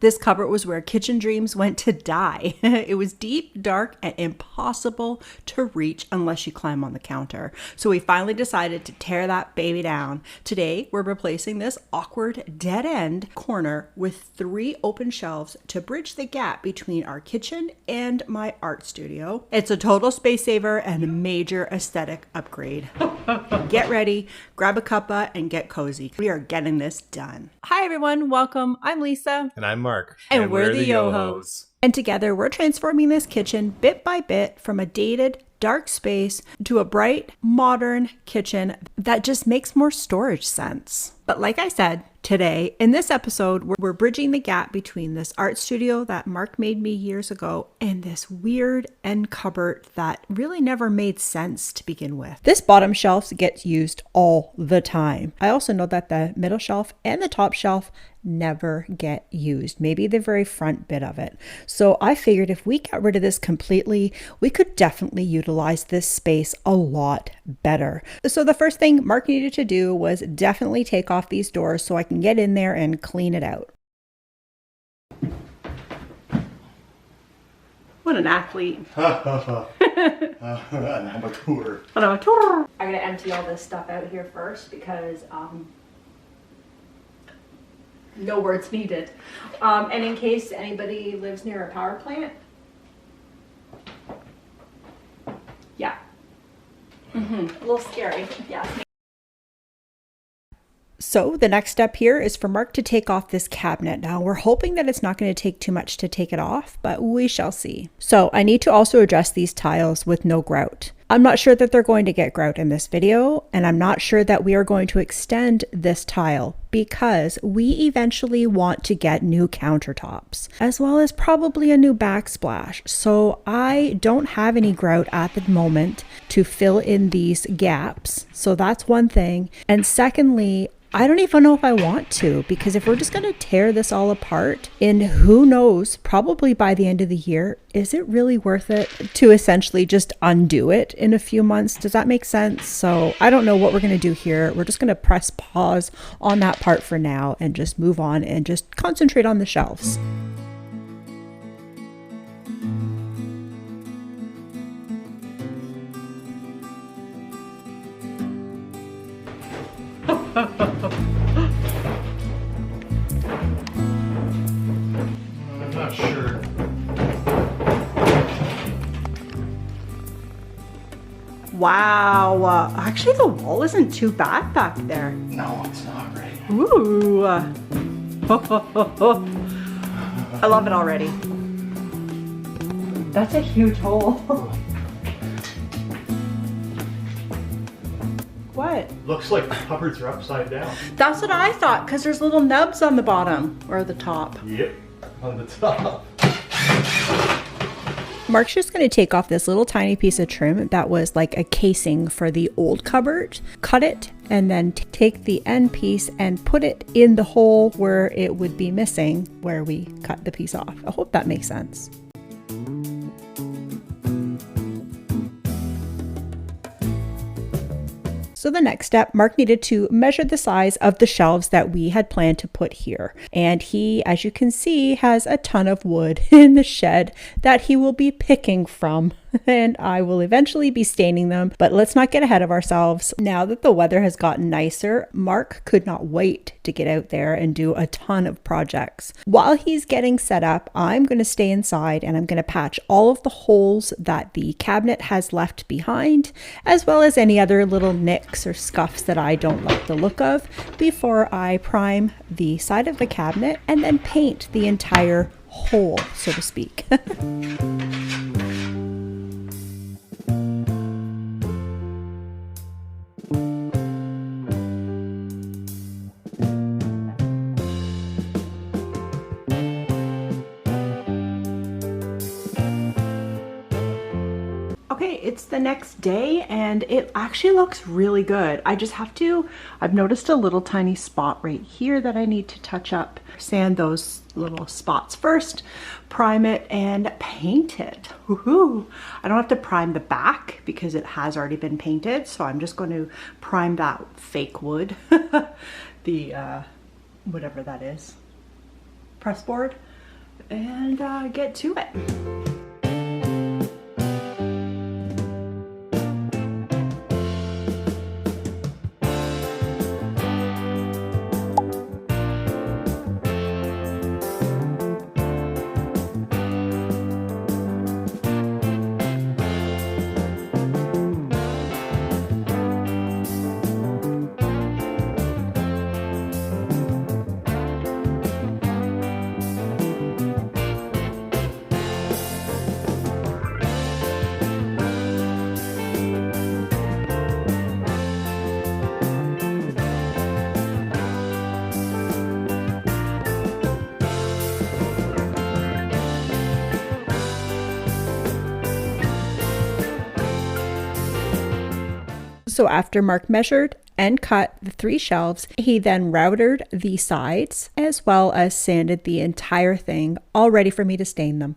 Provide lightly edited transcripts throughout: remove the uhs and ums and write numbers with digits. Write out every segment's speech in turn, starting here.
This cupboard was where kitchen dreams went to die. It was deep, dark, and impossible to reach unless you climb on the counter. So we finally decided to tear that baby down. Today, we're replacing this awkward dead-end corner with 3 open shelves to bridge the gap between our kitchen and my art studio. It's a total space saver and a major aesthetic upgrade. Get ready, grab a cuppa, and get cozy. We are getting this done. Hi everyone, welcome. I'm Lisa. And I'm Mark. And we're the Yo-Hos. And together we're transforming this kitchen bit by bit from a dated, dark space to a bright, modern kitchen that just makes more storage sense. But like I said, today, in this episode, we're bridging the gap between this art studio that Mark made me years ago and this weird end cupboard that really never made sense to begin with. This bottom shelf gets used all the time. I also know that the middle shelf and the top shelf never get used, maybe the very front bit of it. So I figured if we got rid of this completely, we could definitely utilize this space a lot better. So the first thing Mark needed to do was definitely take off these doors so I can get in there and clean it out. What an athlete. An amateur. I'm gonna empty all this stuff out here first because no words needed. And in case anybody lives near a power plant, yeah. A little scary, yeah. So the next step here is for Mark to take off this cabinet. Now we're hoping that it's not going to take too much to take it off, but we shall see. So I need to also address these tiles with no grout. I'm not sure that they're going to get grout in this video, and I'm not sure that we are going to extend this tile because we eventually want to get new countertops, as well as probably a new backsplash. So I don't have any grout at the moment to fill in these gaps. So that's one thing. And secondly, I don't even know if I want to, because if we're just going to tear this all apart, and who knows, probably by the end of the year, is it really worth it to essentially just undo it in a few months? Does that make sense? So I don't know what we're going to do here. We're just going to press pause on that part for now and just move on and just concentrate on the shelves. I'm not sure. Wow. Actually, the wall isn't too bad back there. No, it's not right. Ooh. I love it already. That's a huge hole. What? Looks like the cupboards are upside down. That's what I thought, because there's little nubs on the bottom or the top. Yep, on the top. Mark's just going to take off this little tiny piece of trim that was like a casing for the old cupboard, cut it, and then take the end piece and put it in the hole where it would be missing where we cut the piece off. I hope that makes sense. So the next step, Mark needed to measure the size of the shelves that we had planned to put here. And he, as you can see, has a ton of wood in the shed that he will be picking from. And I will eventually be staining them, but let's not get ahead of ourselves. Now that the weather has gotten nicer, Mark could not wait to get out there and do a ton of projects. While he's getting set up, I'm going to stay inside and I'm going to patch all of the holes that the cabinet has left behind, as well as any other little nicks or scuffs that I don't like the look of, before I prime the side of the cabinet and then paint the entire hole, so to speak. Okay, it's the next day and it actually looks really good. I've noticed a little tiny spot right here that I need to touch up. Sand those little spots first, prime it and paint it. Woohoo! I don't have to prime the back because it has already been painted, so I'm just going to prime that fake wood, the whatever that is, press board. and get to it. So after Mark measured and cut the 3 shelves, he then routered the sides as well as sanded the entire thing, all ready for me to stain them.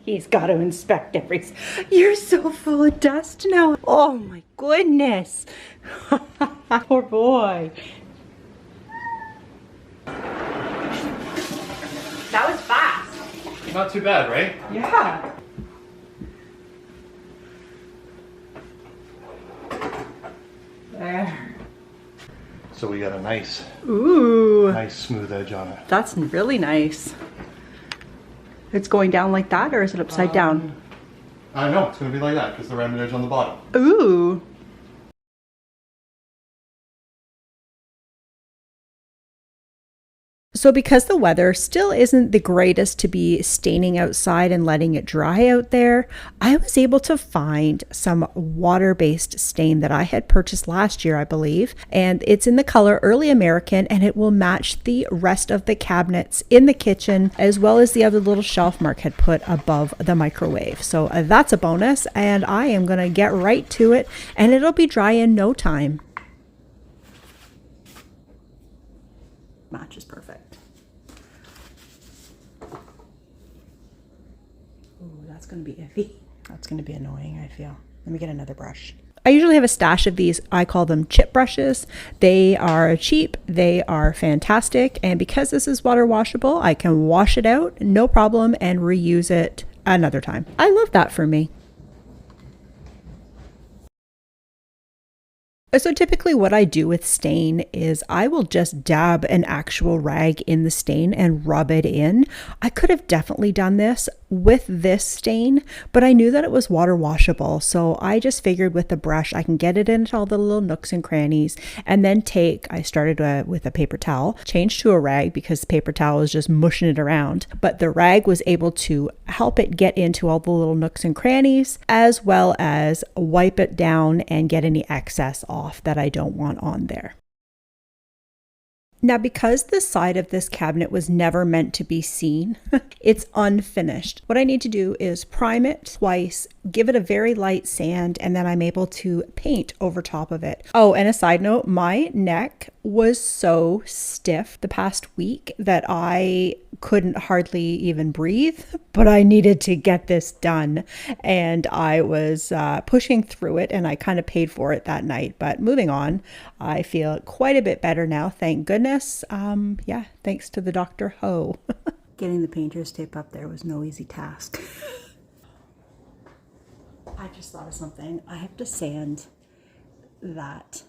He's got to inspect every... You're so full of dust now. Oh my goodness. Poor boy. That was fast. Not too bad, right? Yeah. There. So we got a nice smooth edge on it. That's really nice. It's going down like that, or is it upside down? I know, it's going to be like that because the rounded edge on the bottom. Ooh. So because the weather still isn't the greatest to be staining outside and letting it dry out there, I was able to find some water-based stain that I had purchased last year, I believe. And it's in the color Early American, and it will match the rest of the cabinets in the kitchen, as well as the other little shelf Mark had put above the microwave. So that's a bonus, and I am going to get right to it, and it'll be dry in no time. Match is perfect. Ooh, that's going to be iffy. That's going to be annoying, I feel. Let me get another brush. I usually have a stash of these. I call them chip brushes. They are cheap. They are fantastic. And because this is water washable, I can wash it out, no problem, and reuse it another time. I love that for me. So typically what I do with stain is I will just dab an actual rag in the stain and rub it in. I could have definitely done this with this stain, but I knew that it was water washable. So I just figured with the brush, I can get it into all the little nooks and crannies, and then I started with a paper towel, changed to a rag because the paper towel was just mushing it around. But the rag was able to help it get into all the little nooks and crannies, as well as wipe it down and get any excess off that I don't want on there. Now, because the side of this cabinet was never meant to be seen, it's unfinished. What I need to do is prime it twice, give it a very light sand, and then I'm able to paint over top of it. Oh, and a side note, my neck was so stiff the past week that I couldn't hardly even breathe, but I needed to get this done. And I was pushing through it, and I kind of paid for it that night. But moving on, I feel quite a bit better now, thank goodness. Yeah, thanks to the Dr. Ho. Getting the painter's tape up there was no easy task. I just thought of something. I have to sand that.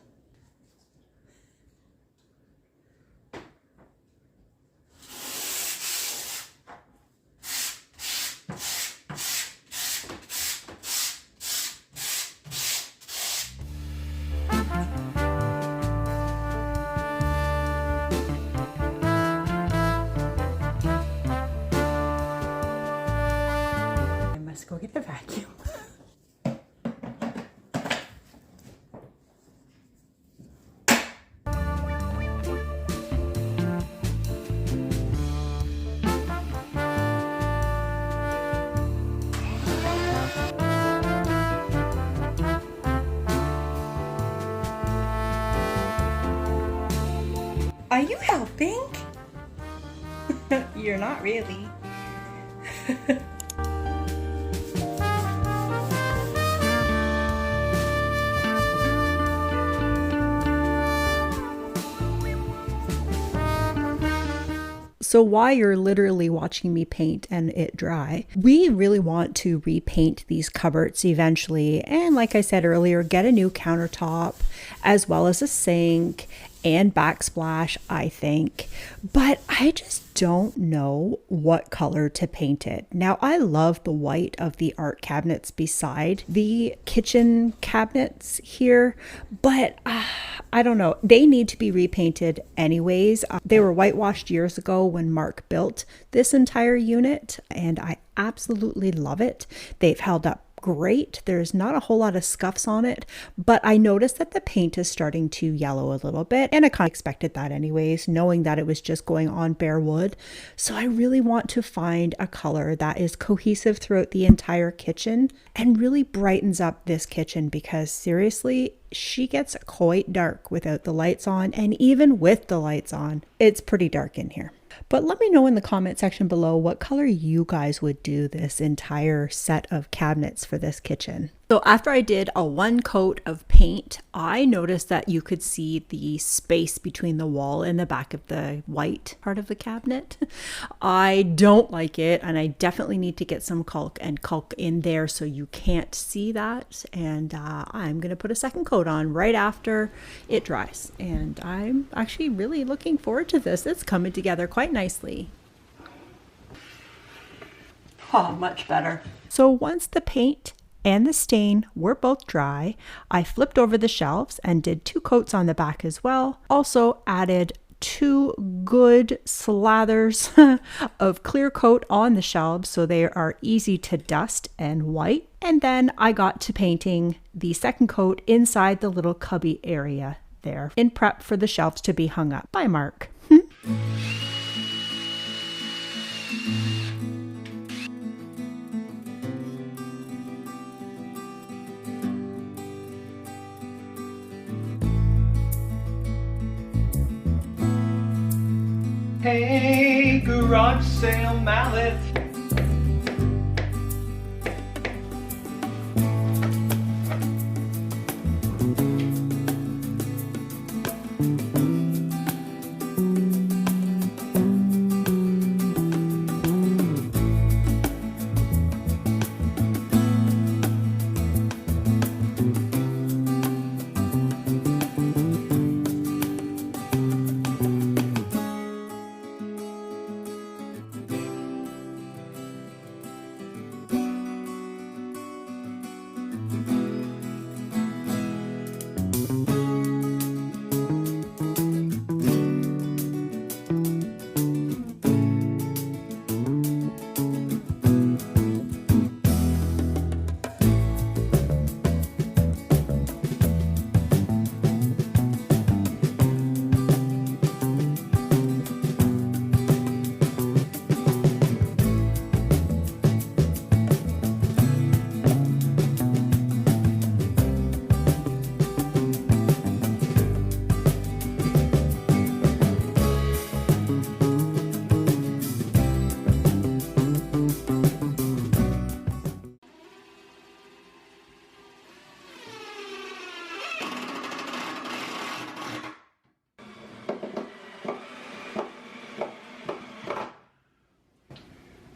Let's go get the vacuum. Are you helping? You're not really. So while you're literally watching me paint and it dry, we really want to repaint these cupboards eventually. And like I said earlier, get a new countertop as well as a sink and backsplash, I think. But I just don't know what color to paint it. Now, I love the white of the art cabinets beside the kitchen cabinets here, but I don't know. They need to be repainted anyways. They were whitewashed years ago when Mark built this entire unit, and I absolutely love it. They've held up great. There's not a whole lot of scuffs on it, but I noticed that the paint is starting to yellow a little bit, and I kind of expected that anyways, knowing that it was just going on bare wood. So I really want to find a color that is cohesive throughout the entire kitchen and really brightens up this kitchen, because seriously, she gets quite dark without the lights on, and even with the lights on, it's pretty dark in here. But let me know in the comment section below what color you guys would do this entire set of cabinets for this kitchen. So after I did a one coat of paint, I noticed that you could see the space between the wall and the back of the white part of the cabinet. I don't like it, and I definitely need to get some caulk in there so you can't see that. And I'm going to put a second coat on right after it dries. And I'm actually really looking forward to this. It's coming together quite nicely. Oh, much better. So once the paint and the stain were both dry, I flipped over the shelves and did 2 coats on the back as well. Also added 2 good slathers of clear coat on the shelves so they are easy to dust and white. And then I got to painting the second coat inside the little cubby area there in prep for the shelves to be hung up by Mark. Hey, garage sale mallet.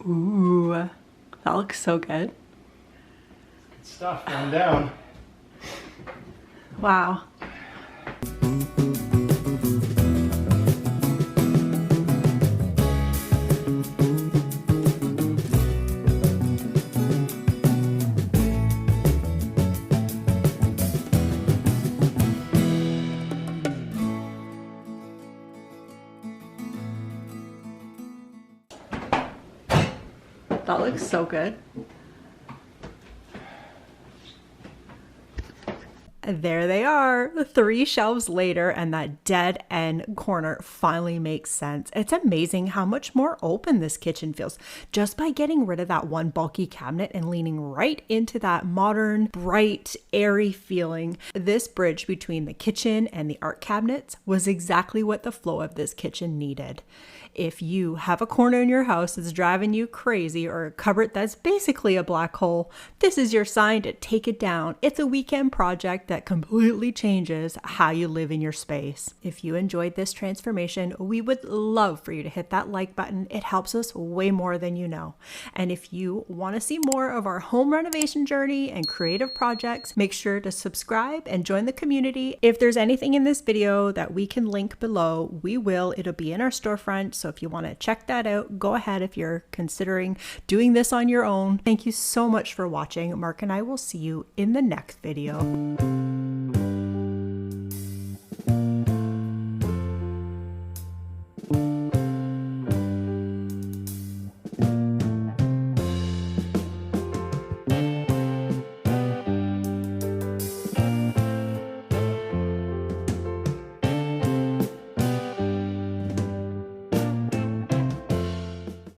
Ooh, that looks so good. Good stuff going down. Wow. That looks so good. There they are, 3 shelves later, and that dead end corner finally makes sense. It's amazing how much more open this kitchen feels just by getting rid of that one bulky cabinet and leaning right into that modern, bright, airy feeling. This bridge between the kitchen and the art cabinets was exactly what the flow of this kitchen needed. If you have a corner in your house that's driving you crazy, or a cupboard that's basically a black hole, this is your sign to take it down. It's a weekend project that completely changes how you live in your space. If you enjoyed this transformation, we would love for you to hit that like button. It helps us way more than you know. And if you want to see more of our home renovation journey and creative projects, make sure to subscribe and join the community. If there's anything in this video that we can link below, we will. It'll be in our storefront. So if you want to check that out, go ahead if you're considering doing this on your own. Thank you so much for watching. Mark and I will see you in the next video.